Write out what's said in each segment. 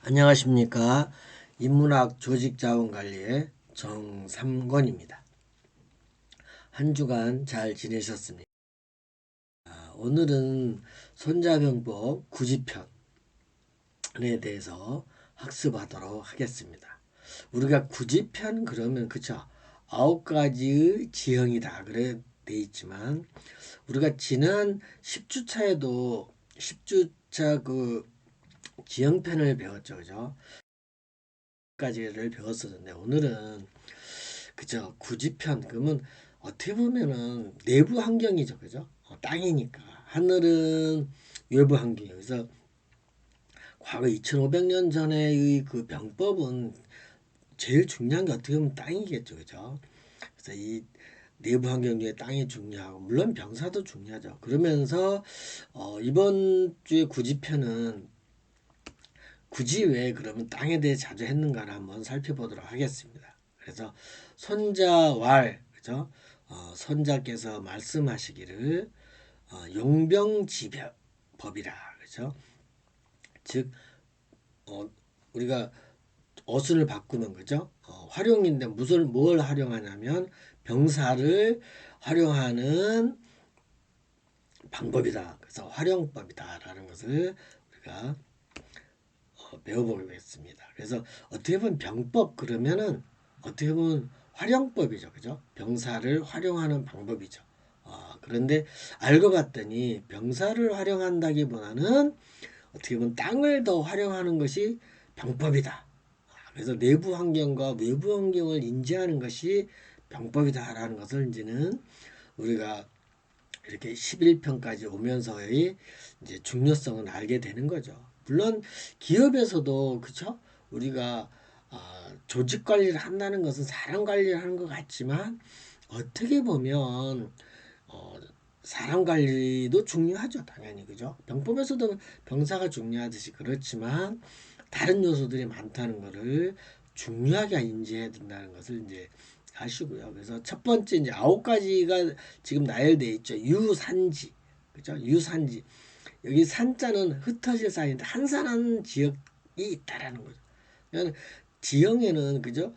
안녕하십니까. 인문학 조직자원관리의 정삼권입니다. 한 주간 잘 지내셨습니까? 오늘은 손자병법 구지편에 대해서 학습하도록 하겠습니다. 우리가 구지편 그러면 그쵸? 9가지의 지형이다 그래 돼 있지만 우리가 지난 10주차에도 10주차 그 지형편을 배웠죠. 그죠? 까지를 배웠었는데 오늘은 그죠 구지편 그러면 어떻게 보면은 내부 환경이죠 그죠 땅이니까 하늘은 외부 환경이에요. 그래서 과거 2500년 전의 그 병법은 제일 중요한 게 어떻게 보면 땅이겠죠 그죠. 그래서 이 내부 환경 중에 땅이 중요하고 물론 병사도 중요하죠. 그러면서 이번 주의 구지편은 굳이 왜 그러면 땅에 대해 자주 했는가를 한번 살펴보도록 하겠습니다. 그래서 손자왈 그죠? 손자께서 말씀하시기를 용병지법이라 그죠? 즉 우리가 어순을 바꾸면 그죠? 활용인데 무슨 뭘 활용하냐면 병사를 활용하는 방법이다. 그래서 활용법이다라는 것을 우리가 배워보겠습니다. 그래서 어떻게 보면 병법 그러면은 어떻게 보면 활용법이죠, 그죠? 병사를 활용하는 방법이죠. 그런데 알고 봤더니 병사를 활용한다기보다는 어떻게 보면 땅을 더 활용하는 것이 병법이다. 그래서 내부 환경과 외부 환경을 인지하는 것이 병법이다라는 것을 이제는 우리가 이렇게 11편까지 오면서의 이제 중요성을 알게 되는 거죠. 물론 기업에서도 그쵸? 우리가 조직 관리를 한다는 것은 사람 관리를 하는 것 같지만 어떻게 보면 어, 사람 관리도 중요하죠. 당연히 그죠? 병법에서도 병사가 중요하듯이 그렇지만 다른 요소들이 많다는 것을 중요하게 인지해야 된다는 것을 이제 아시고요. 그래서 첫 번째 이제 9가지가 지금 나열되어 있죠. 유산지. 그죠? 유산지. 여기 산자는 흩어질 산인데 한산한 지역이 있다라는 거죠. 그러니까 지형에는 그죠?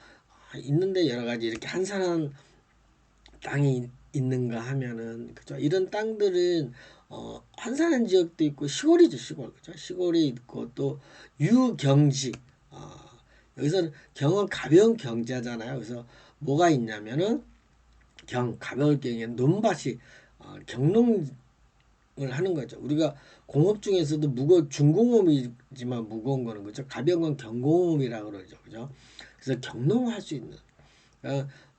있는데 여러 가지 이렇게 한산한 땅이 있는가 하면은 그죠? 이런 땅들은 한산한 지역도 있고 시골이죠, 시골. 그죠? 시골이 있고 또 유경지. 어, 여기서는 경은 가벼운 경자잖아요. 그래서 뭐가 있냐면은 가벼울 경우에 논밭이 경농을 하는 거죠. 우리가 공업 중에서도 중공업이지만 무거운 거는 그죠. 가벼운 건 경공업이라고 그러죠. 그죠. 그래서 경농할 수 있는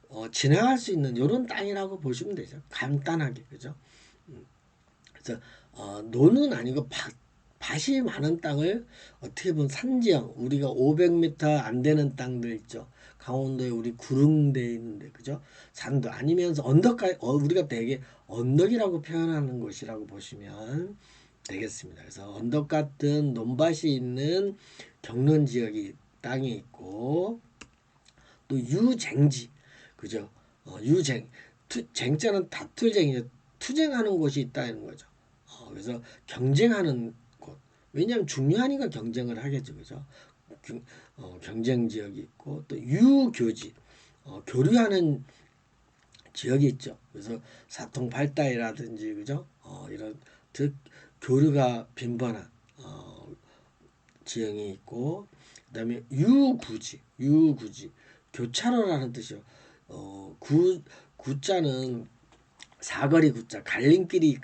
어, 지나갈 수 있는 이런 땅이라고 보시면 되죠. 간단하게 그죠. 그래서 논은 아니고 밭이 많은 땅을 어떻게 보면 산지형 우리가 500m 안 되는 땅들 있죠. 강원도에 우리 구릉대에 있는데 그죠? 산도 아니면서 언덕가 우리가 되게 언덕이라고 표현하는 곳이라고 보시면 되겠습니다. 그래서 언덕 같은 논밭이 있는 경론 지역이 땅이 있고 또 유쟁지 그죠? 유쟁 쟁자는 다툴쟁이죠. 투쟁하는 곳이 있다는 거죠. 그래서 경쟁하는 곳. 왜냐하면 중요하니까 경쟁을 하겠죠, 그죠? 경쟁 지역이 있고 또 유교지, 교류하는 지역이 있죠. 그래서 사통팔다이라든지 그죠? 이런 즉 교류가 빈번한 지형이 있고 그다음에 유구지, 교차로라는 뜻이요. 구자는 사거리 구자 갈림길이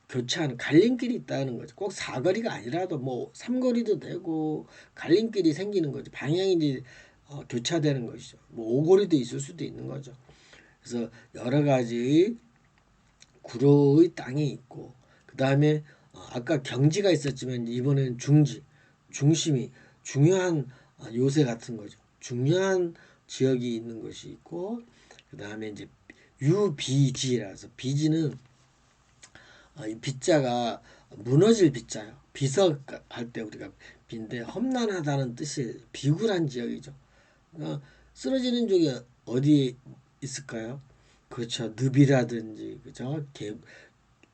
교차하는 갈림길이 있다는 거죠. 꼭 사거리가 아니라도 뭐 삼거리도 되고 갈림길이 생기는 거죠. 방향이 교차되는 것이죠. 뭐 오거리도 있을 수도 있는 거죠. 그래서 여러 가지 구로의 땅이 있고 그 다음에 아까 경지가 있었지만 이번에는 중심이 중요한 요새 같은 거죠. 중요한 지역이 있는 것이 있고 그 다음에 이제 유비지라서 비지는 이 빗자가 무너질 빗자요. 비석할 때 우리가 비인데 험난하다는 뜻이 비굴한 지역이죠. 쓰러지는 쪽이 어디에 있을까요? 그렇죠. 늪이라든지 그죠?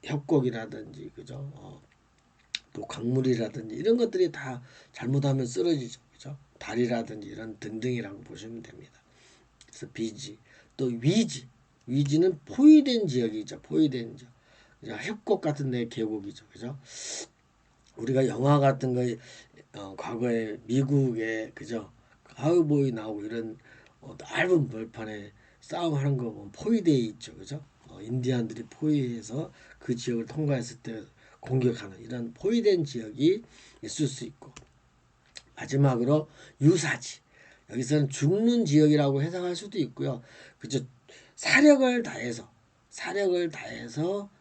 협곡이라든지 그죠? 또 광물이라든지 이런 것들이 다 잘못하면 쓰러지죠. 그죠? 달이라든지 이런 등등이라고 보시면 됩니다. 그래서 비지, 또 위지, 위지는 포위된 지역이죠. 포위된 지역. 그죠? 협곡 같은 데 계곡이죠. 그죠? 우리가 영화 같은 거 과거에 미국에 그죠? 카우보이 나오고 이런 넓은 벌판에 싸움하는 거 보면 포위되어 있죠. 그죠? 인디안들이 포위해서 그 지역을 통과했을 때 공격하는 이런 포위된 지역이 있을 수 있고, 마지막으로 유사지. 여기서는 죽는 지역이라고 해석할 수도 있고요. 그죠? 사력을 다해서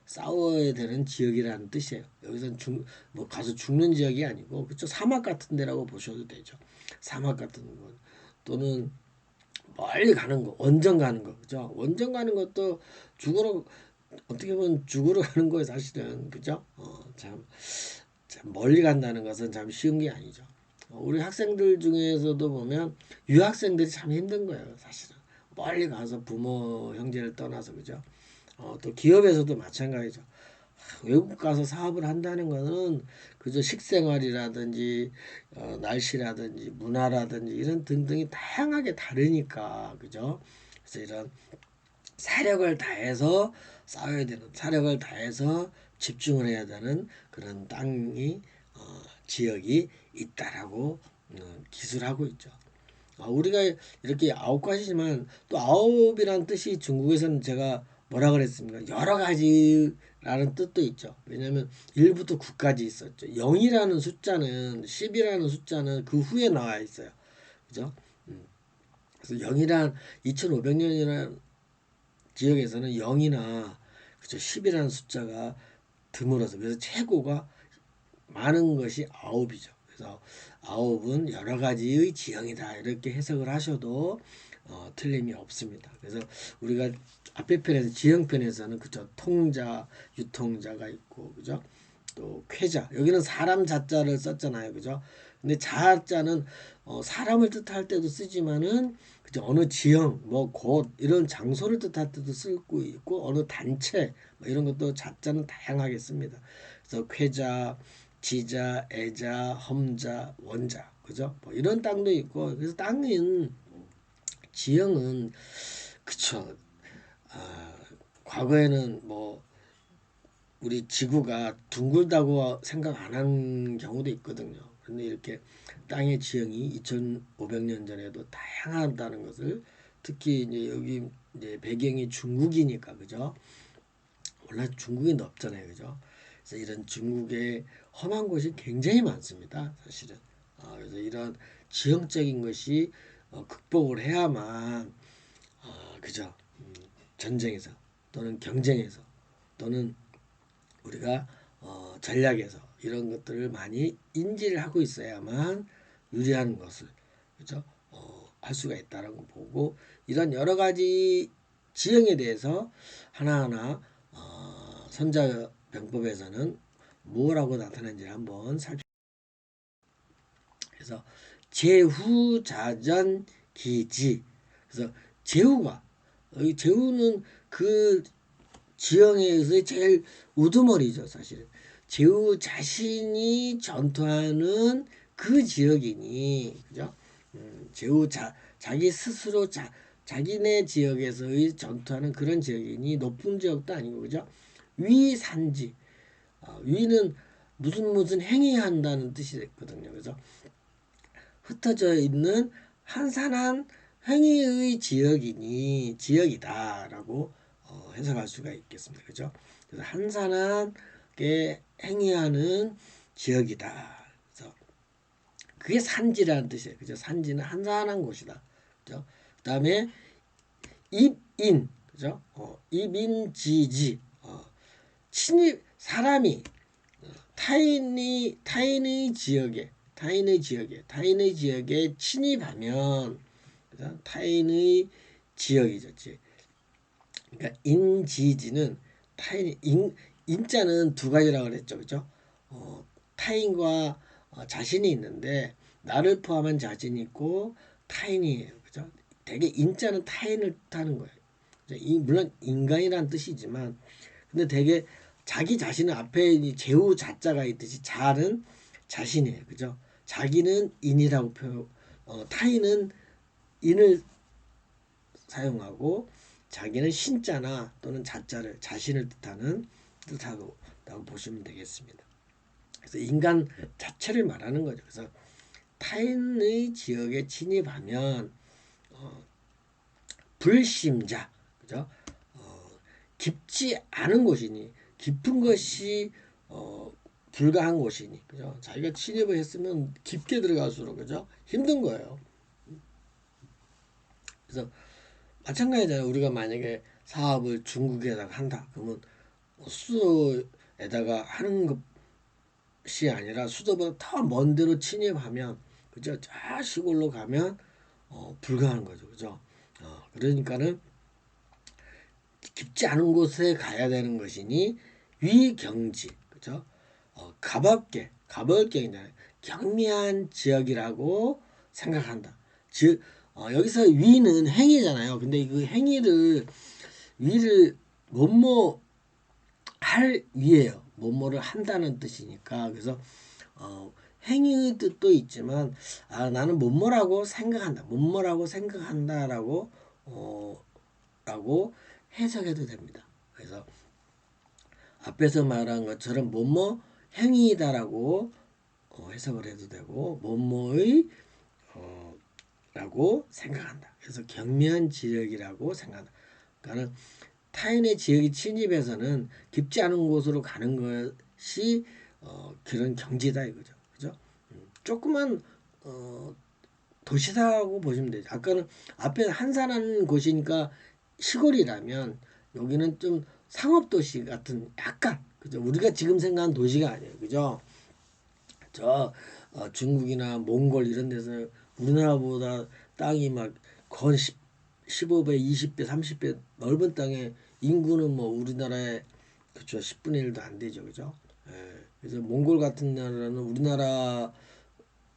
싸워야 되는 지역이라는 뜻이에요. 여기서는 뭐 가서 죽는 지역이 아니고 그죠? 사막 같은 데라고 보셔도 되죠. 사막 같은 곳 또는 멀리 가는 거, 원정 가는 거, 그죠? 원정 가는 것도 죽으러 어떻게 보면 죽으러 가는 거예요, 사실은, 그죠? 참 멀리 간다는 것은 참 쉬운 게 아니죠. 우리 학생들 중에서도 보면 유학생들이 참 힘든 거예요, 사실은. 멀리 가서 부모 형제를 떠나서, 그죠? 또 기업에서도 마찬가지죠. 외국 가서 사업을 한다는 거는 그저 식생활이라든지 날씨라든지 문화라든지 이런 등등이 다양하게 다르니까, 그죠? 그래서 이런 사력을 다해서 싸워야 되는, 사력을 다해서 집중을 해야 되는 그런 땅이 지역이 있다라고 기술하고 있죠. 우리가 이렇게 9가지지만 또 아홉이라는 뜻이 중국에서는 제가 뭐라 그랬습니까? 여러 가지라는 뜻도 있죠. 왜냐하면 1부터 9까지 있었죠. 0이라는 숫자는 10이라는 숫자는 그 후에 나와 있어요. 그죠? 그래서 0이란 2500년이라는 지역에서는 0이나 그죠? 10이라는 숫자가 드물어서 그래서 최고가 많은 것이 9이죠. 그래서 9은 여러 가지의 지형이다 이렇게 해석을 하셔도 틀림이 없습니다. 그래서 우리가 앞에 편에서 지형편에서는 그죠? 통자, 유통자가 있고 그죠? 또 쾌자 여기는 사람 자자를 썼잖아요. 그죠? 근데 자자는 사람을 뜻할 때도 쓰지만은 그죠? 어느 지형, 뭐 곳 이런 장소를 뜻할 때도 쓰고 있고 어느 단체 뭐 이런 것도 자자는 다양하게 씁니다. 그래서 쾌자, 지자, 애자, 험자, 원자, 그죠? 뭐 이런 땅도 있고 그래서 땅은 지형은 그쵸. 아, 과거에는 뭐 우리 지구가 둥글다고 생각 안 한 경우도 있거든요. 그런데 이렇게 땅의 지형이 2,500년 전에도 다양하다는 것을 특히 이제 여기 이제 배경이 중국이니까 그죠? 원래 중국이 넓잖아요, 그죠? 그래서 이런 중국의 험한 곳이 굉장히 많습니다, 사실은. 그래서 이런 지형적인 것이 극복을 해야만 그죠? 전쟁에서 또는 경쟁에서 또는 우리가 전략에서 이런 것들을 많이 인지를 하고 있어야만 유리한 것을 그죠? 할 수가 있다라고 보고 이런 여러 가지 지형에 대해서 하나하나 선자병법에서는 뭐라고 나타내는지 한번 살펴. 그래서 제후자전 기지. 그래서 제후가 이 제후는 그 지형에서의 제일 우두머리죠, 사실은. 제후 자신이 전투하는 그 지역이니, 그죠? 제후 자기 스스로 자기네 지역에서의 전투하는 그런 지역이니 높은 지역도 아니고, 그죠? 위산지, 위는 무슨 행위한다는 뜻이 됐거든요. 그래서 흩어져 있는 한산한 행위의 지역이다라고 해석할 수가 있겠습니다. 그죠? 그래서 한산하게 행위하는 지역이다. 그래서 그게 산지라는 뜻이에요. 그죠? 산지는 한산한 곳이다. 그죠? 그다음에 입인, 그죠? 입인지지, 침입 사람이 타인의 지역에 침입하면 그죠? 타인의 지역이죠. 그러니까 인지지는 인자는 두 가지라고 그랬죠, 그죠? 타인과 자신이 있는데 나를 포함한 자신이 있고 타인이에요, 그죠? 되게 인자는 타인을 뜻하는 거예요. 물론 인간이란 뜻이지만 근데 되게 자기 자신은 앞에 이 제후 자자가 있듯이 자는 자신이에요. 그죠? 자기는 인이라고 타인은 인을 사용하고 자기는 신자나 또는 자자를 자신을 뜻하고 보시면 되겠습니다. 그래서 인간 자체를 말하는 거죠. 그래서 타인의 지역에 침입하면 불심자, 그죠? 깊지 않은 곳이니 깊은 것이 불가한 곳이니, 그죠? 자기가 침입을 했으면 깊게 들어갈수록, 그죠? 힘든 거예요. 그래서 마찬가지잖아요. 우리가 만약에 사업을 중국에다가 한다, 그러면 수도에다가 하는 것이 아니라 수도보다 더 먼 데로 침입하면, 그죠? 저 시골로 가면 불가한 거죠, 그죠? 그러니까는 깊지 않은 곳에 가야 되는 것이니 위경지, 그죠? 가볍게 경미한 지역이라고 생각한다. 즉 여기서 위는 행위잖아요. 근데 그 위를 뭐뭐 할 위예요. 뭐뭐를 한다는 뜻이니까. 그래서 행위의 뜻도 있지만 나는 뭐뭐라고 생각한다. 뭐뭐라고 생각한다라고 라고 해석해도 됩니다. 그래서 앞에서 말한 것처럼 뭐뭐 행위이다라고 해석을 해도 되고 뭐뭐의 라고 생각한다. 그래서 경미한 지역이라고 생각한다. 그러니까 타인의 지역이 침입해서는 깊지 않은 곳으로 가는 것이 그런 경지다 이거죠. 그죠? 조그만 도시다고 보시면 되죠. 아까는 앞에 한산하는 곳이니까 시골이라면 여기는 좀 상업도시 같은 약간 그죠? 우리가 지금 생각하는 도시가 아니에요. 그죠? 저 중국이나 몽골 이런 데서 우리나라보다 땅이 막건 15배, 20배, 30배 넓은 땅에 인구는 뭐 우리나라의 그죠? 10분의 1도 안 되죠. 그죠? 예. 그래서 몽골 같은 나라는 우리나라보다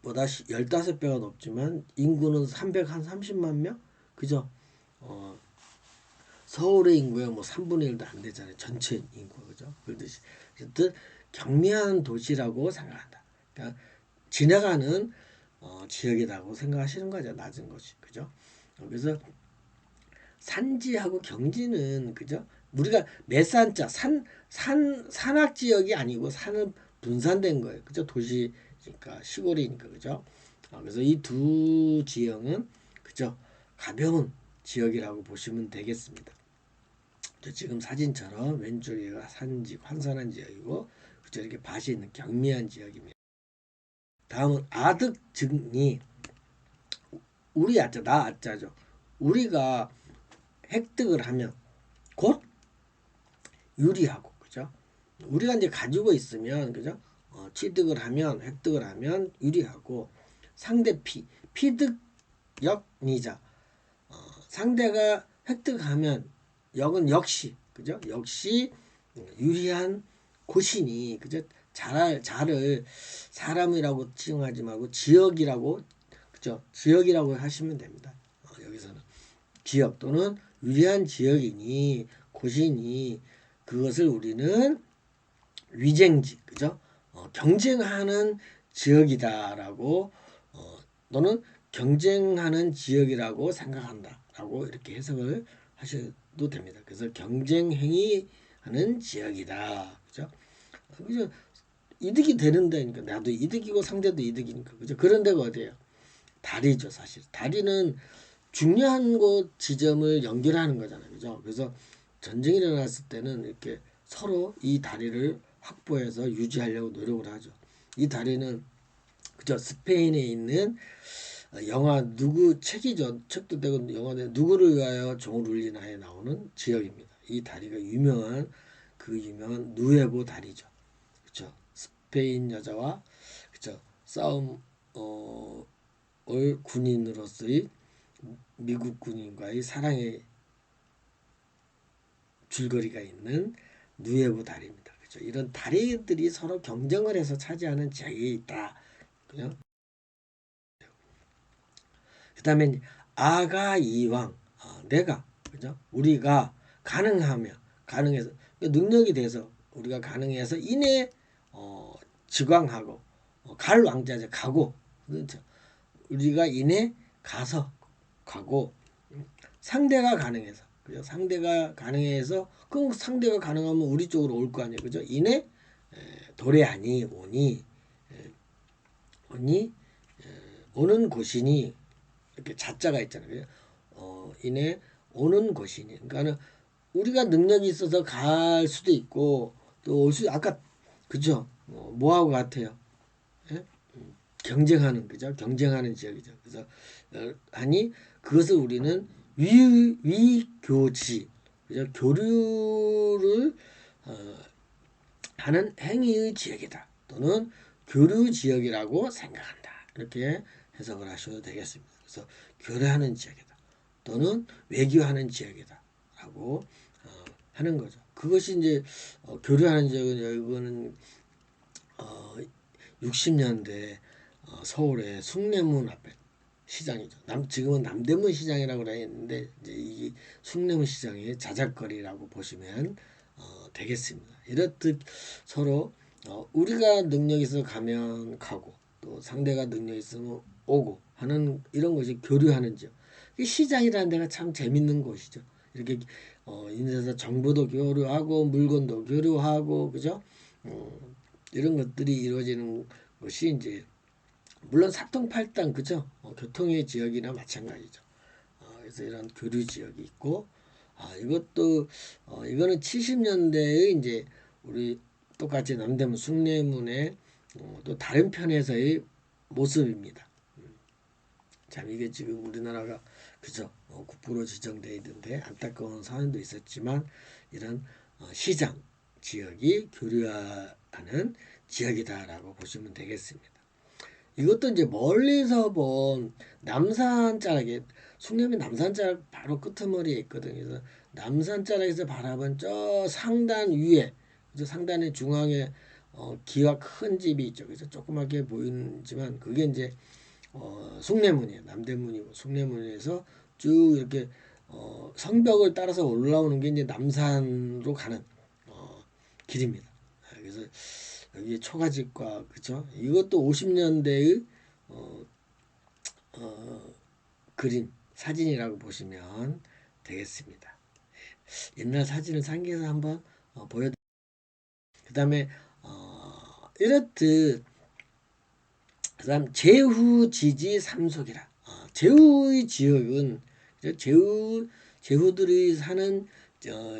15배가 높지만 인구는 330만 명? 그죠? 어, 서울의 인구의 뭐 3분의 1도 안 되잖아요. 전체 인구. 그죠? 그렇듯이. 어쨌든 경미한 도시라고 생각한다. 그러니까 지나가는 지역이라고 생각하시는 거죠. 낮은 곳이. 그죠? 그래서 산지하고 경지는 그죠? 우리가 매산자 산악 지역이 아니고 산은 분산된 거예요. 그죠? 도시니까 시골이니까 그죠? 그래서 이 두 지형은 그죠? 가벼운 지역이라고 보시면 되겠습니다. 지금 사진처럼 왼쪽에가 산지 환산한 지역이고 그죠? 이렇게 밭이 있는 경미한 지역입니다. 다음은 아득증이 우리 아자 나 아자죠. 우리가 획득을 하면 곧 유리하고 그죠? 우리가 이제 가지고 있으면 그죠? 취득을 하면 획득을 하면 유리하고 상대 피득 역리자 상대가 획득하면 역은 역시 그죠? 역시 유리한 곳이니 그죠? 자를 사람이라고 칭하지 말고 지역이라고 그죠? 지역이라고 하시면 됩니다. 여기서는 지역 또는 유리한 지역이니 곳이니 그것을 우리는 위쟁지 그죠? 경쟁하는 지역이다라고 또는 경쟁하는 지역이라고 생각한다라고 이렇게 해석을 하셔도 됩니다. 그래서 경쟁 행위하는 지역이다. 그죠? 그죠? 이득이 되는 데니까 나도 이득이고 상대도 이득이니까 그죠? 그런 데가 어디예요? 다리죠, 사실. 다리는 중요한 곳 지점을 연결하는 거잖아요. 그죠? 그래서 전쟁이 일어났을 때는 이렇게 서로 이 다리를 확보해서 유지하려고 노력을 하죠. 이 다리는 그죠? 스페인에 있는 영화 누구 책이죠. 책도 되고 영화도 누구를 위하여 종을 울리나에 나오는 지역입니다. 이 다리가 유명한 누에보 다리죠. 그죠? 스페인 여자와 그죠? 싸움 을 군인으로서의 미국 군인과의 사랑의 줄거리가 있는 누에보 다리입니다. 그죠? 이런 다리들이 서로 경쟁을 해서 차지하는 지역이 있다. 그죠? 그다음에 아가 이왕 내가 그죠? 우리가 가능해서 능력이 돼서 우리가 가능해서 인해 즉왕하고 갈 왕자죠. 가고 그렇죠. 우리가 인해 가서 가고 상대가 가능해서 그죠. 상대가 가능해서 그럼 상대가 가능하면 우리 쪽으로 올 거 아니에요. 그죠. 인해 도래하니 오니 오는 곳이니 이렇게 자자가 있잖아요. 인해 오는 곳이니 그러니까는 우리가 능력이 있어서 갈 수도 있고 또 올 수 아까 그죠. 뭐하고 같아요. 예? 경쟁하는 그죠. 경쟁하는 지역이죠. 그래서 하니 그것을 우리는 위교지 그죠. 교류를 하는 행위의 지역이다. 또는 교류 지역이라고 생각한다. 이렇게 해석을 하셔도 되겠습니다. 그래서 교류하는 지역이다. 또는 외교하는 지역이다. 라고 하는 거죠. 그것이 이제 교류하는 지역은 이거는 60년대 서울의 숭례문 앞에 시장이죠. 지금은 남대문 시장이라고 그랬는데 이제 이 숭례문 시장의 자작거리라고 보시면 되겠습니다. 이렇듯 서로 우리가 능력이 있어 가면 가고 또 상대가 능력이 있으면 오고 하는 이런 것이 교류하는 지역. 이 시장이라는 데가 참 재밌는 곳이죠. 이렇게 인해서 정보도 교류하고 물건도 교류하고 그죠? 이런 것들이 이루어지는 것이 이제 물론 사통팔당 그죠? 교통의 지역이나 마찬가지죠. 그래서 이런 교류 지역이 있고 이것도 이거는 70년대의 이제 우리 똑같이 남대문 숭례문의 또 다른 편에서의 모습입니다. 참 이게 지금 우리나라가 그죠? 국부로 지정되어 있는데 안타까운 사안도 있었지만 이런 시장 지역이 교류하는 지역이다라고 보시면 되겠습니다. 이것도 이제 멀리서 본 남산자락에 숭례문 남산자락 바로 끄트머리에 있거든요. 그래서 남산자락에서 바라본 저 상단 위에 저 상단의 중앙에 기와 큰 집이 있죠. 그래서 조그맣게 보이지만 그게 이제 숭례문이에요. 남대문이고 숭례문에서 쭉 이렇게 성벽을 따라서 올라오는 게 이제 남산으로 가는 길입니다. 그래서 여기 초가집과 그죠? 이것도 50년대의 그림 사진이라고 보시면 되겠습니다. 옛날 사진을 상기해서 한번 보여. 그다음에 이렇듯 그다음 제후지지 삼속이라. 제후의 지역은 제후들이 사는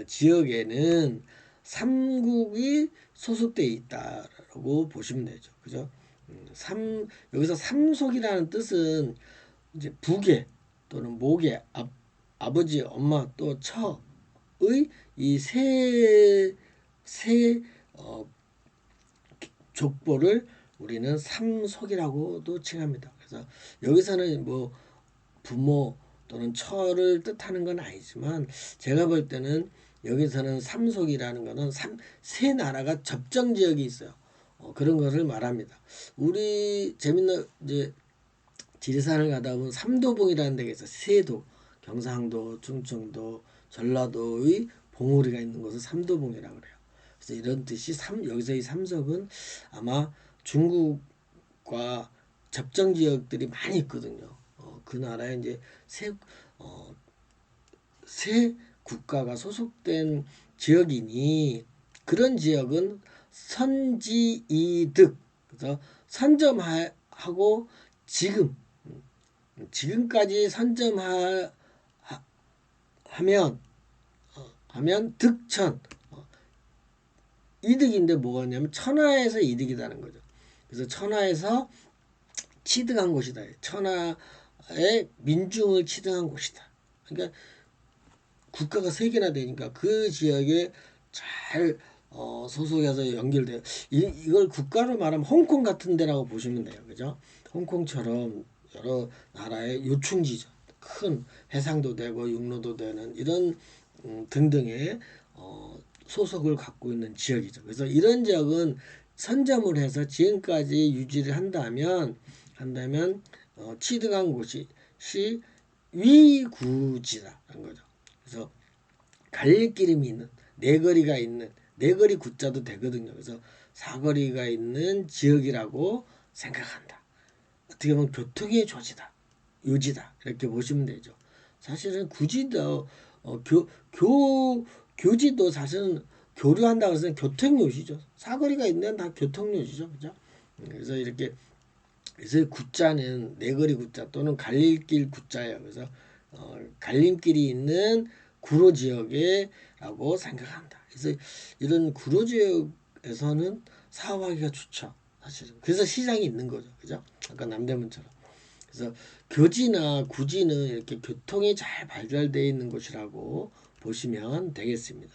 지역에는 삼국이 소속되어 있다라고 보시면 되죠. 그죠? 여기서 삼속이라는 뜻은 이제 부계 또는 모계 아버지 엄마 또 처의 이 세 족보를 우리는 삼속이라고도 칭합니다. 그래서 여기서는 뭐 부모 또는 처를 뜻하는 건 아니지만 제가 볼 때는 여기서는 삼속이라는 것은 세 나라가 접정 지역이 있어요. 그런 것을 말합니다. 우리 재밌는 이제 지리산을 가다 보면 삼도봉이라는 데가 있어요. 세도, 경상도, 충청도, 전라도의 봉우리가 있는 곳을 삼도봉이라고 그래요. 그래서 이런 뜻이 여기서 이 삼석은 아마 중국과 접정 지역들이 많이 있거든요. 그 나라에 이제 세 국가가 소속된 지역이니 그런 지역은 선지이득 그래서 선점하고 지금까지 선점하면 하면 득천 이득인데 뭐가냐면 천하에서 이득이라는 거죠. 그래서 천하에서 취득한 곳이다. 천하의 민중을 취득한 곳이다. 그러니까 국가가 세 개나 되니까 그 지역에 잘 소속해서 연결돼요. 이걸 국가로 말하면 홍콩 같은 데라고 보시면 돼요. 그죠? 홍콩처럼 여러 나라의 요충지죠. 큰 해상도 되고 육로도 되는 이런 등등의 소속을 갖고 있는 지역이죠. 그래서 이런 지역은 선점을 해서 지금까지 유지를 한다면 취득한 곳이 위구지라는 거죠. 그래서 갈림길이 있는 내거리가 있는 네거리 구자도 되거든요. 그래서 사거리가 있는 지역이라고 생각한다. 어떻게 보면 교통의 조지다, 요지다 이렇게 보시면 되죠. 사실은 굳이 더 교지도 사실은 교류한다고 해서 교통요지죠. 사거리가 있는 데는 다 교통요지죠, 그죠? 그래서 이렇게 그래서 구자는 네거리 구자 또는 갈림길 구자예요. 그래서 갈림길이 있는 구로 지역에라고 생각한다. 그래서 이런 구로 지역에서는 사업하기가 좋죠. 사실은. 그래서 시장이 있는 거죠. 그죠? 아까 남대문처럼. 그래서 교지나 구지는 이렇게 교통이 잘 발달되어 있는 곳이라고 보시면 되겠습니다.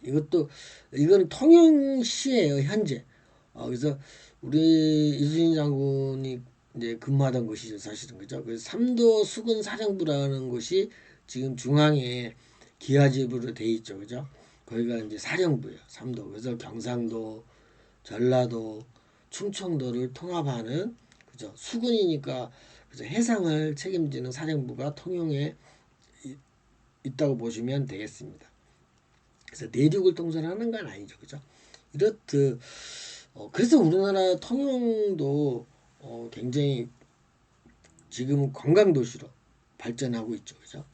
이건 통영시예요, 현재. 그래서 우리 이순신 장군이 이제 근무하던 곳이죠, 사실은. 그죠? 그래서 삼도 수군 사령부라는 곳이 지금 중앙에 기하집으로 돼 있죠. 그죠? 거기가 이제 사령부예요, 삼도. 그래서 경상도, 전라도, 충청도를 통합하는, 그죠? 수군이니까, 그죠? 해상을 책임지는 사령부가 통영에 있다고 보시면 되겠습니다. 그래서 내륙을 통솔하는 건 아니죠, 그죠? 이렇듯 그래서 우리나라 통영도 굉장히 지금 관광 도시로 발전하고 있죠, 그죠?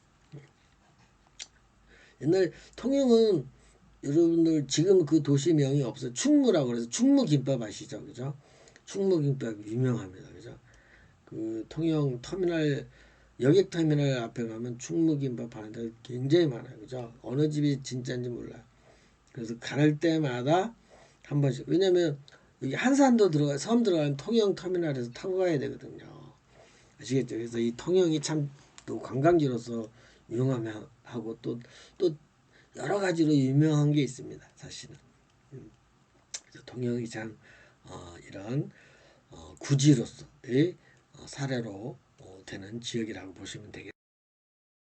옛날 통영은 여러분들 지금 그 도시명이 없어요. 충무라고 그래서 충무김밥 아시죠, 그죠? 충무김밥 유명합니다, 그죠? 그 통영 터미널 여객 터미널 앞에 가면 충무김밥 하는 데 굉장히 많아요, 그죠? 어느 집이 진짜인지 몰라요. 그래서 갈 때마다 한 번씩, 왜냐면 여기 한산도 섬 들어가면 통영 터미널에서 타고 가야 되거든요. 아시겠죠? 그래서 이 통영이 참 또 관광지로서 유명하고 또 여러 가지로 유명한 게 있습니다. 사실은. 그래서 통영이 참 이런 구지로서의 사례로 되는 지역이라고 보시면 되겠습니다.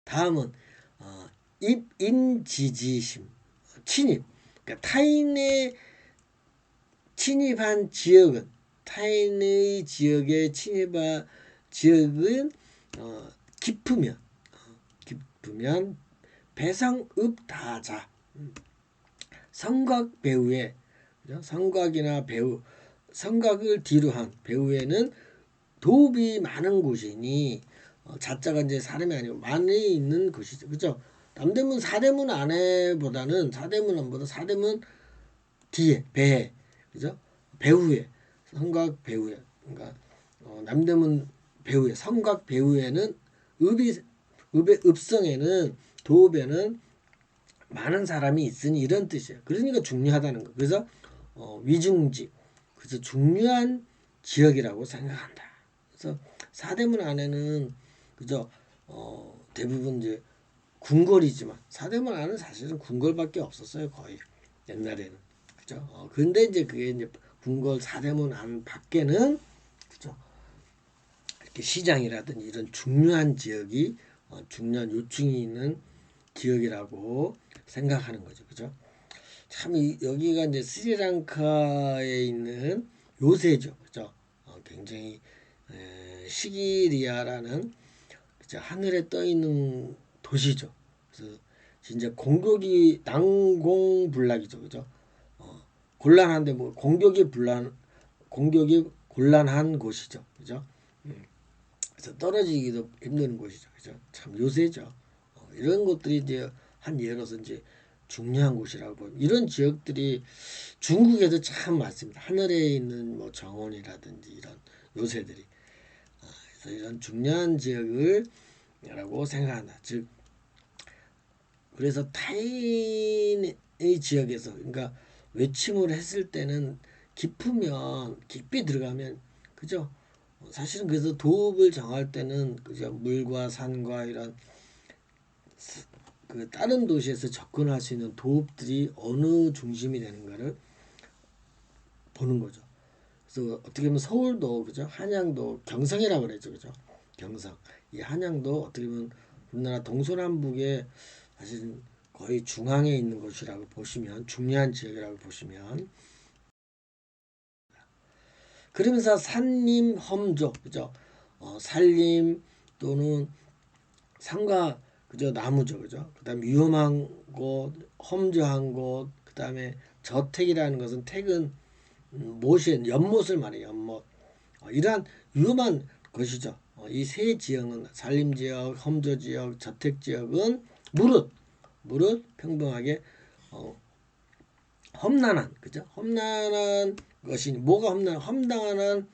다음은 입인지지심, 침입. 그러니까 타인의 침입한 지역은 타인의 지역에 침입한 지역은 깊으면 배상읍다자 성곽 배후에 성곽이나 배후 성곽을 뒤로 한 배후에는 도읍이 많은 곳이니 자자가 이제 사람이 아니고 많이 있는 곳이죠. 그죠? 남대문 사대문 안에보다는 사대문 뒤에 배에 그죠? 배후에 성곽 배후에 그러니까 남대문 배후에 성곽 배후에는 읍의 읍성에는 도읍에는 많은 사람이 있으니 이런 뜻이에요. 그러니까 중요하다는 거. 그래서 위중지 그래서 중요한 지역이라고 생각한다. 그래서 사대문 안에는 그죠? 대부분 이제 궁궐이지만 사대문 안은 사실은 궁궐밖에 없었어요. 거의 옛날에는 그죠? 근데 이제 그게 이제 궁궐 사대문 안 밖에는 그죠? 이렇게 시장이라든지 이런 중요한 지역이 중요한 요충이 있는 지역이라고 생각하는 거죠. 그죠? 참 여기가 이제 스리랑카에 있는 요새죠. 그죠? 굉장히 시기리아라는 그죠? 하늘에 떠 있는 도시죠. 그래서 진짜 공격이 난공불락이죠. 그죠? 곤란한데 뭐 공격이 곤란한 곳이죠. 그죠? 그래서 떨어지기도 힘든 곳이죠. 그죠? 참 요새죠. 이런 것들이 이제 한 예로서 이제 중요한 곳이라고 이런 지역들이 중국에도 참 많습니다. 하늘에 있는 뭐 정원이라든지 이런 요새들이 그래서 이런 중요한 지역을라고 생각한다. 즉 그래서 타인의 지역에서 그러니까 외침을 했을 때는 깊으면 깊이 들어가면 그죠? 사실은 그래서 도읍을 정할 때는 그죠? 물과 산과 이런 그 다른 도시에서 접근할 수 있는 도읍들이 어느 중심이 되는가를 보는 거죠. 그래서 어떻게 보면 서울도 그죠? 한양도 경성이라고 그랬죠, 그죠? 경성. 이 한양도 어떻게 보면 우리나라 동서남북에 사실 거의 중앙에 있는 곳이라고 보시면 중요한 지역이라고 보시면 그러면서 산림 험조 그죠? 산림 또는 산과 그죠 나무죠 그죠? 그다음 위험한 곳 험조한 곳 그 다음에 저택이라는 것은 택은 못이 연못을 말해요. 연못. 이러한 위험한 것이죠. 이 세 지역은 산림지역, 험저지역, 저택지역은 무릇 평범하게 험난한 그죠? 험난한 것이 뭐가 험난한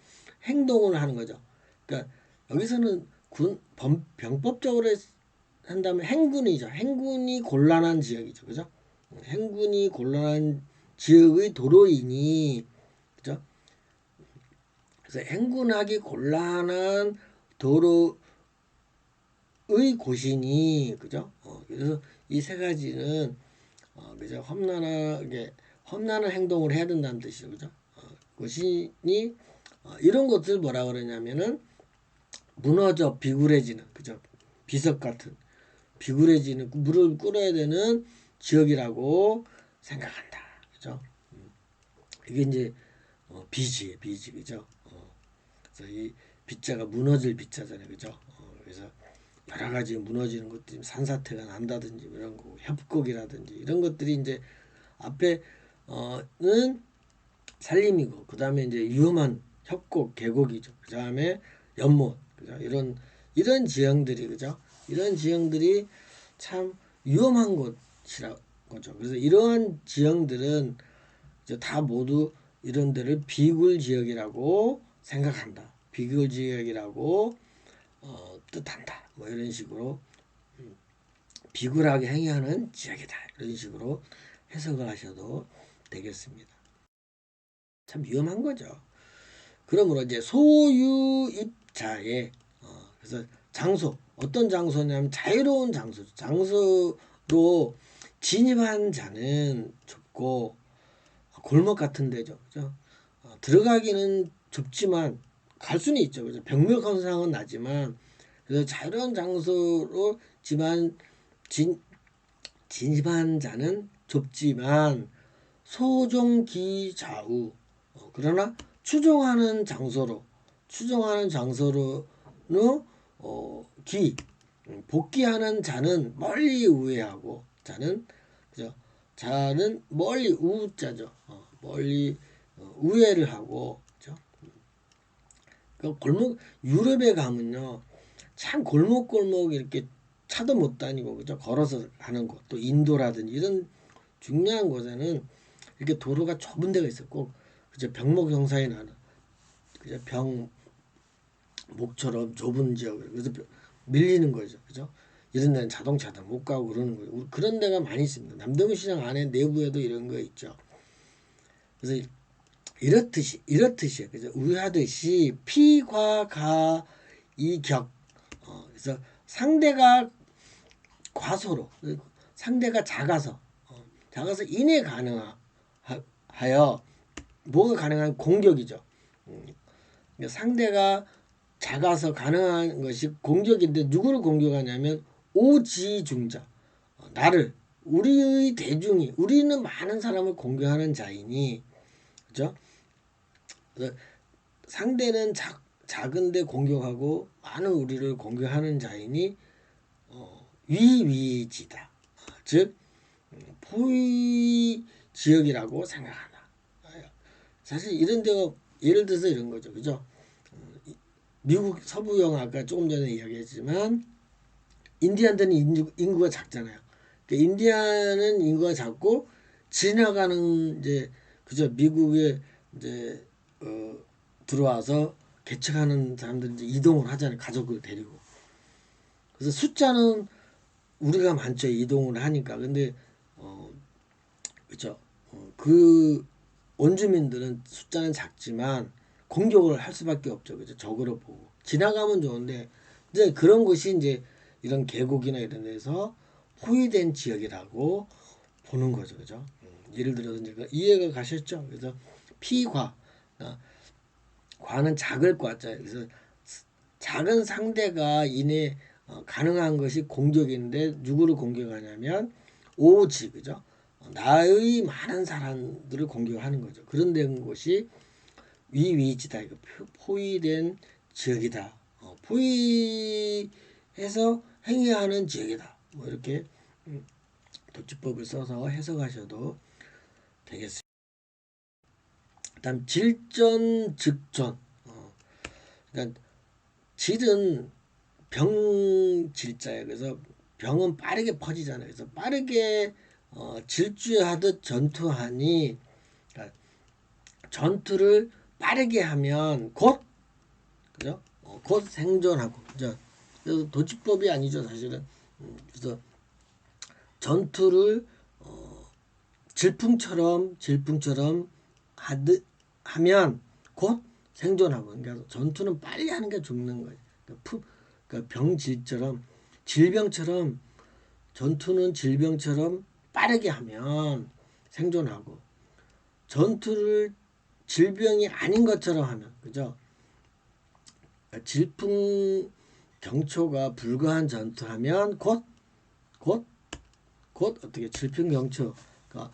행동을 하는 거죠. 그러니까 여기서는 병법적으로 한다면 행군이죠. 행군이 곤란한 지역이죠. 그죠? 행군이 곤란한 지역의 도로이니 그죠? 그래서 행군하기 곤란한 도로의 곳이니 그죠? 그래서 이 세 가지는 그죠? 험난한 행동을 해야 된다는 뜻이죠. 그죠? 것이니 이런 것들 뭐라 그러냐면은 무너져 비굴해지는 그죠? 비석 같은 비굴해지는 물을 끓어야 되는 지역이라고 생각한다. 그죠? 이게 이제 비지예 비지 그죠? 그래서 이 빗자가 무너질 빗자잖아요. 그죠? 그래서 여러 가지 무너지는 것들이 산사태가 난다든지 이런 거 협곡이라든지 이런 것들이 이제 앞에는 산림이고 그 다음에 이제 위험한 협곡 계곡이죠. 그 다음에 연못 그죠? 이런 지형들이 그죠? 이런 지형들이 참 위험한 곳이라 거죠. 그래서 이러한 지형들은 이제 다 모두 이런 데를 비굴 지역이라고 생각한다. 비굴 지역이라고 뜻한다. 뭐 이런 식으로 비굴하게 행위하는 지역이다. 이런 식으로 해석을 하셔도 되겠습니다. 참 위험한 거죠. 그러므로 이제 소유입자의 그래서 장소 어떤 장소냐면 자유로운 장소죠. 장소로 진입한 자는 좁고 골목 같은 데죠. 그죠? 들어가기는 좁지만 갈 수는 있죠. 그죠? 병력현상은 나지만 그래서 자유로운 장소로 진입한 자는 좁지만 소종기좌우 그러나 추종하는 장소로 기 복귀하는 자는 멀리 우회하고 그죠? 자는 멀리 우자죠. 멀리 우회를 하고 그죠? 그 골목 유럽에 가면요 참 골목골목 이렇게 차도 못 다니고 그죠? 걸어서 가는 곳 또 인도라든지 이런 중요한 곳에는 이렇게 도로가 좁은 데가 있었고 그죠? 병목 형상이 나는 그죠? 병목처럼 좁은 지역을 그래서 밀리는 거죠. 그죠? 이런 데는 자동차도 못 가고 그러는 거예요. 그런 데가 많이 있습니다. 남대문 시장 안에 내부에도 이런 거 있죠. 그래서 이렇듯이 그죠? 우하듯이 피과가 이격 그래서 상대가 과소로 상대가 작아서 인해 가능하여 뭐가 가능한 공격이죠. 상대가 작아서 가능한 것이 공격인데 누구를 공격하냐면 오지중자 나를 우리의 대중이 우리는 많은 사람을 공격하는 자이니 그죠? 그래서 상대는 작은데 공격하고 많은 우리를 공격하는 자이니 위위지다. 즉 포위 지역이라고 생각하나. 사실 이런 데가 예를 들어서 이런 거죠. 그죠? 미국 서부 영화 아까 조금 전에 이야기했지만 인디안들은 인구가 작잖아요. 그러니까 인디안은 인구가 작고 지나가는 이제 그죠? 미국에 이제 들어와서 개척하는 사람들이 이제 이동을 하잖아요. 가족을 데리고. 그래서 숫자는 우리가 많죠. 이동을 하니까. 근데 그죠? 그 원주민들은 숫자는 작지만 공격을 할 수밖에 없죠. 그죠? 적으로 보고 지나가면 좋은데 이제 그런 것이 이제 이런 계곡이나 이런 데서 포위된 지역이라고 보는 거죠. 그죠? 예를 들어서 이제 이해가 가셨죠? 그래서 피과 과는 작을 과자예요. 그래서 작은 상대가 인해 가능한 것이 공격인데 누구를 공격하냐면 오지 그죠? 나의 많은 사람들을 공격하는 거죠. 그런 된 것이 위위지다. 이거 포위된 지역이다. 포위해서 행위하는 지역이다. 뭐 이렇게 도치법을 써서 해석하셔도 되겠습니다. 그다음 질전 즉전. 그러니까 질은 병질자예요. 그래서 병은 빠르게 퍼지잖아요. 그래서 빠르게 질주하듯 전투하니, 그러니까 전투를 빠르게 하면 곧, 그죠? 곧 생존하고, 그죠? 그래서 도지법이 아니죠, 사실은. 그래서 전투를 질풍처럼 하듯 하면 곧 생존하고. 그러니까 전투는 빨리 하는 게 죽는 거예요. 그러니까 병질처럼, 질병처럼, 전투는 질병처럼 빠르게 하면 생존하고, 전투를 질병이 아닌 것처럼 하면, 그죠? 그러니까 질풍경초가 불가한 전투하면 곧 어떻게 질풍경초. 그러니까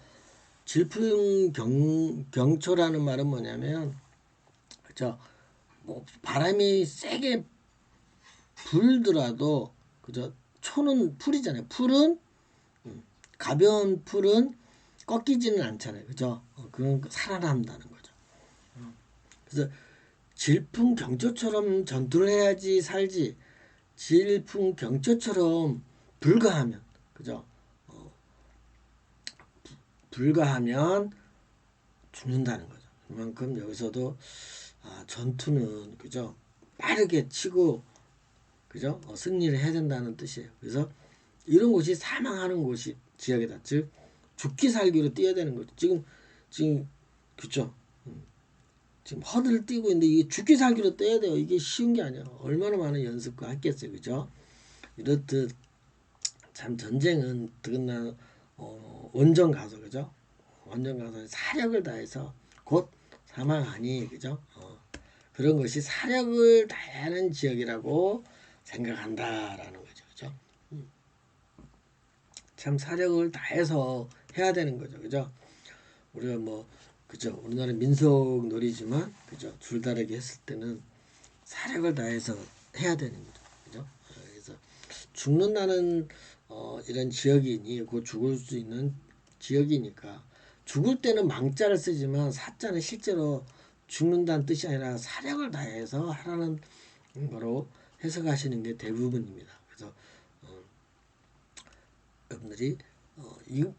질풍경초라는 말은 뭐냐면, 그죠? 뭐 바람이 세게 불더라도, 그죠? 초는 풀이잖아요. 풀은 가벼운 풀은 꺾이지는 않잖아요. 그죠? 그건 살아난다는 거죠. 그래서 질풍경초처럼 전투를 해야지 살지, 질풍경초처럼 불가하면, 그죠? 불가하면 죽는다는 거죠. 그만큼 여기서도 전투는, 그죠? 빠르게 치고, 그죠? 승리를 해야 된다는 뜻이에요. 그래서 이런 곳이 사망하는 곳이 지역이다. 즉 죽기 살기로 뛰어야 되는 거죠. 지금 그죠? 지금 허들을 뛰고 있는데 이게 죽기 살기로 뛰어야 돼요. 이게 쉬운 게 아니야. 얼마나 많은 연습과 했겠어요. 그죠? 이렇듯 참 전쟁은 더군다나 원정 가서, 그죠? 원정 가서 사력을 다해서 곧 사망하니, 그죠? 그런 것이 사력을 다하는 지역이라고 생각한다라는 거죠. 그죠? 참 사력을 다해서 해야 되는 거죠. 그죠? 우리가 뭐, 그죠? 우리나라 민속 놀이지만, 그죠? 줄다리기 했을 때는 사력을 다해서 해야 되는 거죠. 그죠? 그래서 죽는다는 이런 지역이니 곧 죽을 수 있는 지역이니까, 죽을 때는 망자를 쓰지만 사자는 실제로 죽는다는 뜻이 아니라 사력을 다해서 하라는 거로 해석하시는 게 대부분입니다. 그래서 여러분들이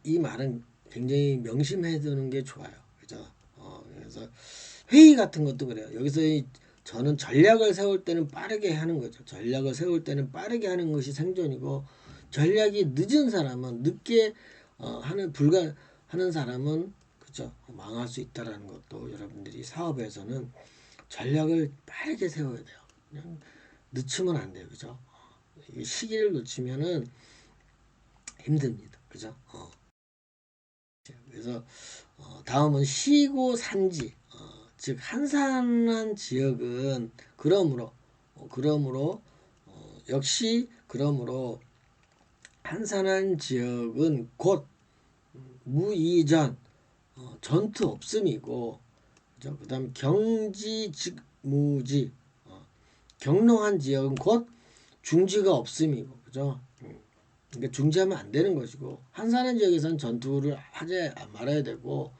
이 말은 굉장히 명심해 두는 게 좋아요. 그죠? 그래서 회의 같은 것도 그래요. 여기서 저는 전략을 세울 때는 빠르게 하는 거죠. 전략을 세울 때는 빠르게 하는 것이 생존이고, 전략이 늦은 사람은, 늦게 하는 사람은, 그죠? 망할 수 있다라는 것도, 여러분들이 사업에서는 전략을 빠르게 세워야 돼요. 그냥 늦추면 안 돼요. 그죠? 시기를 놓치면은 힘듭니다. 그죠? 그래서 다음은 시고 산지, 즉 한산한 지역은 그러므로 역시 그러므로 한산한 지역은 곧 무이전, 전투 없음이고, 그죠? 그다음 경지 즉 무지, 경농한 지역은 곧 중지가 없음이고, 그죠? 그러니까 중지하면 안 되는 것이고, 한산한 지역에서는 전투를 하지 말아야 되고,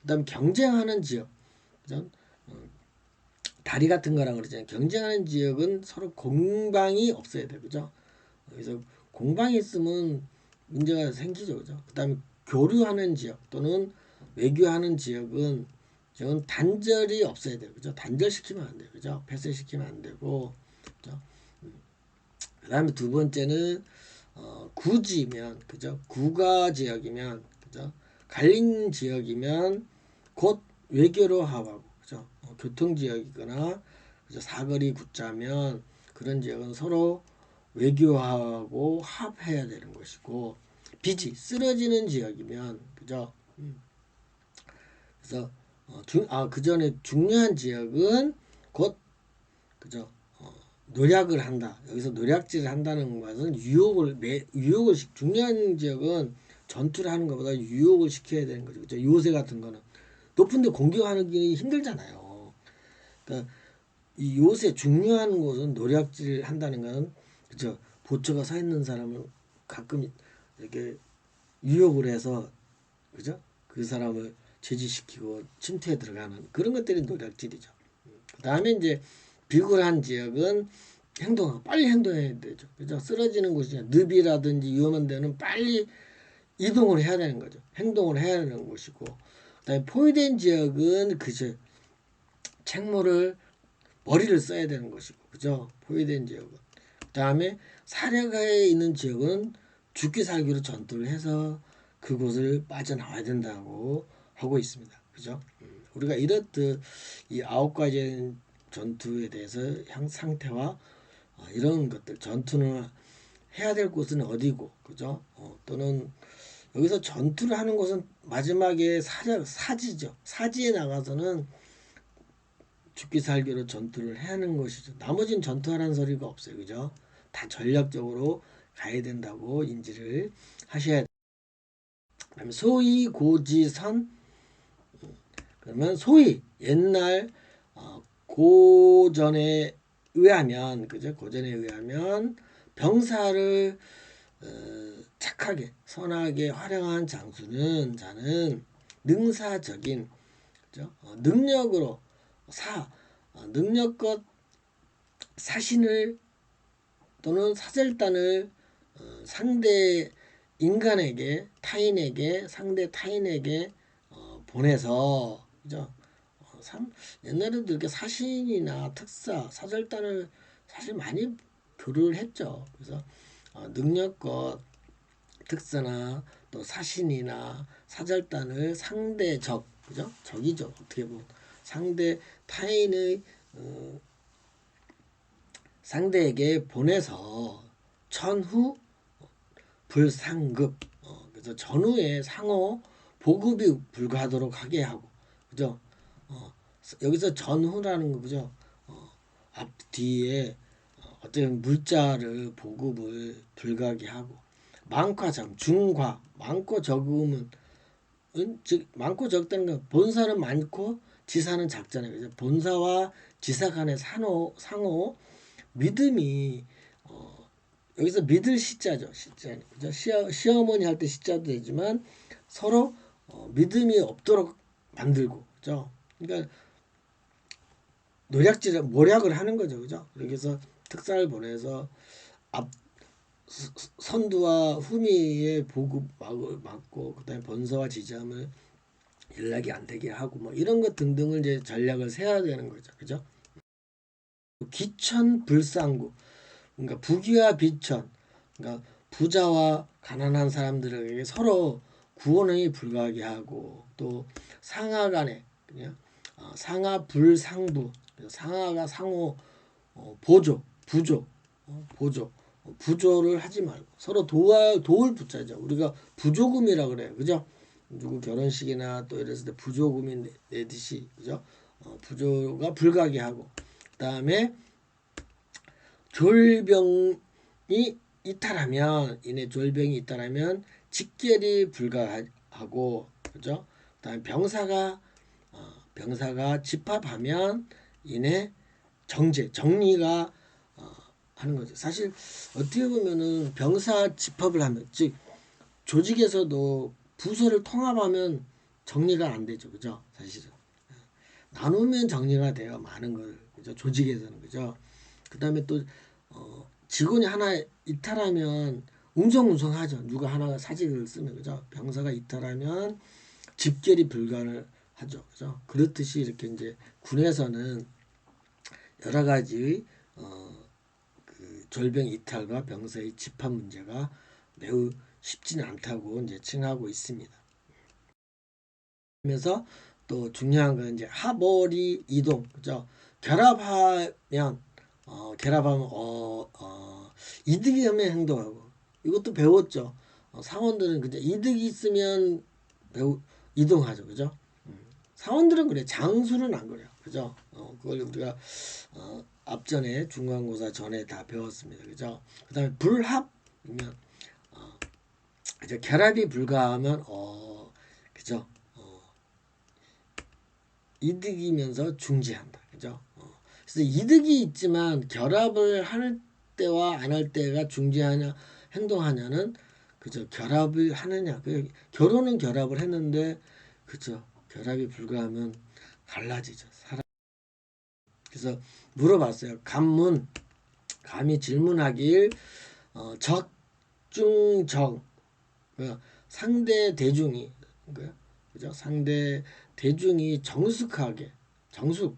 그다음 경쟁하는 지역, 그죠? 다리 같은 거랑 그러잖아요. 경쟁하는 지역은 서로 공방이 없어야 돼, 그죠? 그래서 공방이 있으면 문제가 생기죠, 그죠? 그다음에 교류하는 지역 또는 외교하는 지역은 저건 단절이 없어야 돼요, 그죠? 단절시키면 안 돼요, 그죠? 폐쇄시키면 안 되고, 그죠? 그다음에 두 번째는 구지면, 그죠? 구가 지역이면, 그죠? 갈린 지역이면 곧 외교로 합하고, 그죠? 교통 지역이거나, 그죠? 사거리 굳자면 그런 지역은 서로 외교하고 합해야 되는 것이고, 빚이 쓰러지는 지역이면, 그죠? 그래서 그 전에 중요한 지역은 곧, 그죠? 노력을 한다. 여기서 노략질을 한다는 것은 유혹을 중요한 지역은 전투를 하는 것보다 유혹을 시켜야 되는 거죠. 그죠? 요새 같은 거는 높은데 공격하기 힘들잖아요. 그러니까 이 요새 중요한 곳은 노략질을 한다는 것은, 그죠? 보초가 서 있는 사람을 가끔 이렇게 유혹을 해서, 그죠? 그 사람을 제지시키고 침투에 들어가는 그런 것들이 노략질이죠. 그 다음에 이제 비굴한 지역은 빨리 행동해야 되죠. 그죠? 쓰러지는 곳이 늪이라든지 위험한 데는 빨리 이동을 해야 되는 거죠. 행동을 해야 되는 곳이고, 그다음에 포위된 지역은 그저 책무를 머리를 써야 되는 것이고, 그죠? 포위된 지역은. 그다음에 사려가에 있는 지역은 죽기 살기로 전투를 해서 그곳을 빠져나와야 된다고 하고 있습니다. 그죠? 우리가 이렇듯 이 9가지 전투에 대해서 상태와 이런 것들 전투는 해야 될 곳은 어디고, 그죠? 또는 여기서 전투를 하는 곳은 마지막에 사지죠. 사지에 나가서는 죽기 살기로 전투를 해야 하는 것이죠. 나머지는 전투하라는 소리가 없어요. 그죠? 다 전략적으로 가야 된다고 인지를 하셔야 돼요. 그다음에 소위 고지선, 그러면 소위 옛날 고전에 의하면, 그죠? 고전에 의하면 병사를 착하게 선하게 활용한 자는 능사적인, 그죠? 능력으로 능력껏 사신을 또는 사절단을 상대 인간에게 상대 타인에게 보내서, 그죠? 옛날에도 이렇게 사신이나 특사, 사절단을 사실 많이 교류를 했죠. 그래서 능력껏 특사나 또 사신이나 사절단을 상대 그죠? 적이죠. 어떻게 보면 상대 타인의 상대에게 보내서 전후 불상급, 그래서 전후에 상호 보급이 불가하도록 하게 하고, 그죠? 여기서 전후라는 거, 그죠? 앞 뒤에 어떤 물자를 보급을 불가하게 하고, 많과 적, 중과, 많고 적음은 즉 많고 적다는 건 본사는 많고 지사는 작잖아요. 그래서 본사와 지사 간의 상호 믿음이 여기서 믿을 시자죠. 시자. 그죠? 시어머니 할 때 시자도 되지만 서로 믿음이 없도록 만들고, 그죠? 그러니까 모략을 하는 거죠. 그죠? 여기서 특사를 보내서 앞 선두와 후미의 보급 막고, 그다음에 본서와 지점을 연락이 안 되게 하고, 뭐 이런 것 등등을 이제 전략을 세워야 되는 거죠. 그죠? 기천 불상구, 그러니까 부귀와 비천, 그러니까 부자와 가난한 사람들에게 서로 구원이 불가하게 하고, 또 상하 간에 그냥 상하 불상부, 상하가 상호 보조, 부조, 보조, 부조를 하지 말고 서로 도울 부자죠. 우리가 부조금이라 그래요. 그죠? 누구 결혼식이나 또 이랬을 때 부조금이 내듯이, 그죠? 부조가 불가하게 하고, 그다음에 졸병이 졸병이 이탈하면 직결이 불가하고, 그죠? 그다음에 병사가 집합하면 이내 정리가 하는 거죠. 사실 어떻게 보면은 병사 집합을 하면, 즉 조직에서도 부서를 통합하면 정리가 안 되죠. 그죠? 사실은 나누면 정리가 돼요. 많은 걸, 그죠? 조직에서는, 그죠? 그다음에 또 직원이 하나 이탈하면 웅성웅성하죠. 누가 하나가 사직을 쓰면, 그죠? 병사가 이탈하면 집결이 불가하죠. 그죠? 그렇듯이 이렇게 이제 군에서는 여러 가지 그 졸병 이탈과 병사의 집합 문제가 매우 쉽지는 않다고 이제 칭하고 있습니다. 그러면서 또 중요한 건 이제 하보리 이동, 그죠? 결합하면 이득이 되면 행동하고, 이것도 배웠죠. 사원들은 그냥 이득이 있으면 이동하죠. 그죠? 사원들은 그래. 장수는 안 그래요. 그죠? 그걸 우리가 앞전에 중간고사 전에 다 배웠습니다. 그죠? 그다음에 불합이면 이제 결합이 불가하면 그죠? 이득이면서 중지한다. 그죠? 그래서 이득이 있지만 결합을 할 때와 안 할 때가 중지하냐 행동하냐는, 그죠? 결합을 하느냐. 결혼은 결합을 했는데, 그죠? 결합이 불가하면 갈라지죠. 그래서 물어봤어요. 감이 질문하길 적중적 상대 대중이 그죠? 상대 대중이 정숙하면서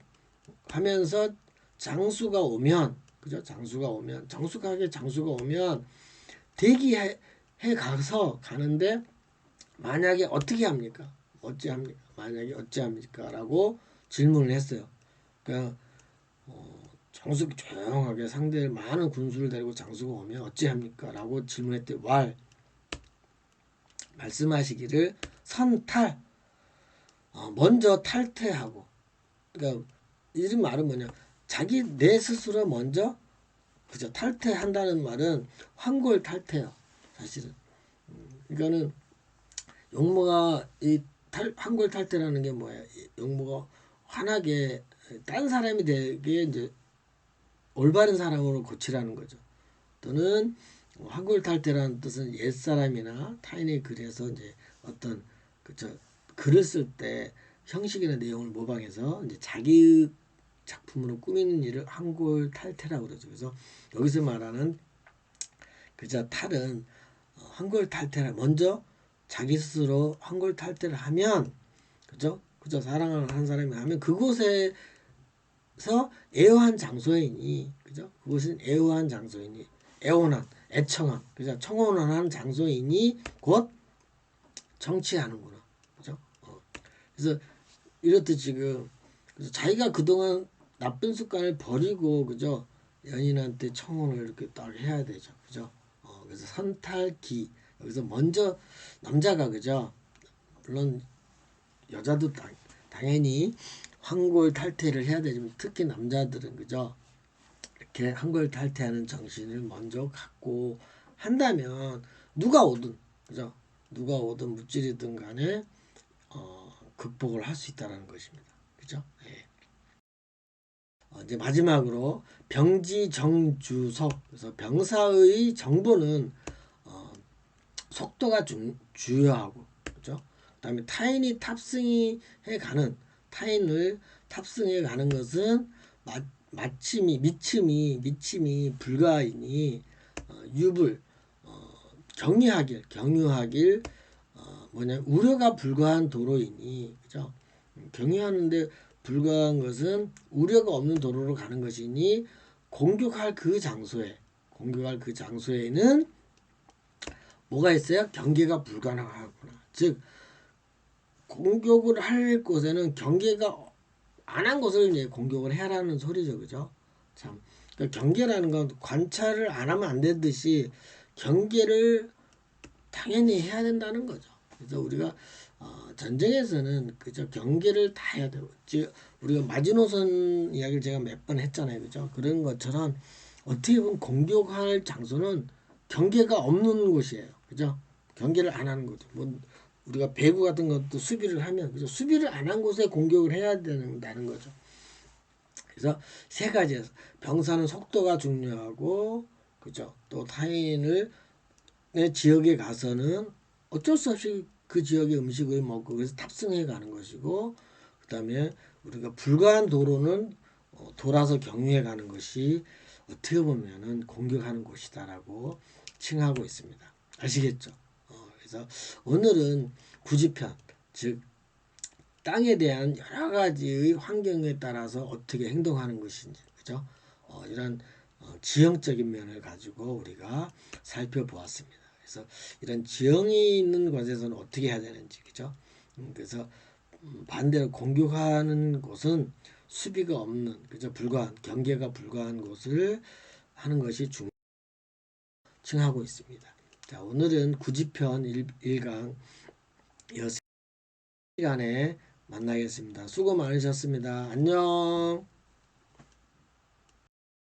장수가 오면 그죠? 장수가 오면 대기해 가는데 만약에 어떻게 합니까? 만약에 어찌합니까? 라고 질문을 했어요. 그러니까 장수가 조용하게 상대 많은 군수를 데리고 장수가 오면 어찌합니까? 라고 질문했더니 말씀하시기를 선탈 먼저 탈퇴하고 그러니까 이 말은 뭐냐 내 스스로 먼저 그죠 탈퇴한다는 말은 황골 탈퇴요 사실은 그러니까는 용모가 황골 탈퇴라는 게 뭐야 용모가 환하게 딴 사람이 되게 이제 올바른 사람으로 고치라는 거죠 또는 황골 탈퇴라는 뜻은 옛사람이나 타인의 글에서 이제 어떤 그저 글을 쓸 때 형식이나 내용을 모방해서 이제 자기 작품으로 꾸미는 일을 황골 탈퇴라고 그러죠. 그래서 여기서 말하는 그저 탈은 황골 탈퇴라 먼저 자기 스스로 황골 탈퇴를 하면 그죠 사랑을 하는 사람이 하면 그곳에서 애호한 장소이니 그죠 그곳은 애호한 장소이니 애원한 애청한 그죠 청혼한 장소이니 곧 정치하는구나 그죠 그래서 이렇듯 지금 그래서 자기가 그동안 나쁜 습관을 버리고 그죠 연인한테 청혼을 이렇게 딱 해야 되죠 그죠 그래서 선탈기 여기서 먼저 남자가 그죠 물론 여자도 당연히 황골 탈퇴를 해야 되지만 특히 남자들은 그죠 이렇게 황골 탈퇴하는 정신을 먼저 갖고 한다면 누가 오든 무찌르든 간에 극복을 할 수 있다는 것입니다. 그죠? 예. 이제 마지막으로 병지정주석 그래서 병사의 정보는 속도가 중요하고 그죠? 그다음에 타인을 탑승해 가는 것은 미침이 불가하니 유불 경유하길 우려가 불가한 도로이니 그죠? 경유하는데 불가한 것은 우려가 없는 도로로 가는 것이니 공격할 그 장소에는 뭐가 있어요? 경계가 불가능하구나. 즉 공격을 할 곳에는 경계가 안 한 곳을 이제 공격을 해라는 소리죠, 그죠? 참 그러니까 경계라는 건 관찰을 안 하면 안 되듯이 경계를 당연히 해야 된다는 거죠. 그래서 우리가 전쟁에서는 그저 경계를 다 해야 되고 우리가 마지노선 이야기를 제가 몇 번 했잖아요, 그죠? 그런 것처럼 어떻게 보면 공격할 장소는 경계가 없는 곳이에요, 그죠? 경계를 안 하는 거죠. 뭐 우리가 배구 같은 것도 수비를 하면 그죠? 수비를 안 한 곳에 공격을 해야 된다는 거죠. 그래서 세 가지에서 병사는 속도가 중요하고 그죠? 또 타인을 내 지역에 가서는 어쩔 수 없이 그 지역의 음식을 먹고 그래서 탑승해 가는 것이고 그다음에 우리가 불가한 도로는 돌아서 경유해 가는 것이 어떻게 보면은 공격하는 곳이다라고 칭하고 있습니다. 아시겠죠? 그래서 오늘은 구지편 즉 땅에 대한 여러 가지의 환경에 따라서 어떻게 행동하는 것인지 그죠? 이런 지형적인 면을 가지고 우리가 살펴보았습니다. 그래서 이런 지형이 있는 곳에서는 어떻게 해야 되는지 그죠? 그래서 반대로 공격하는 곳은 수비가 없는 그죠? 경계가 불가한 곳을 하는 것이 칭하고 있습니다. 자, 오늘은 구지편 1강 시간에 만나겠습니다. 수고 많으셨습니다. 안녕.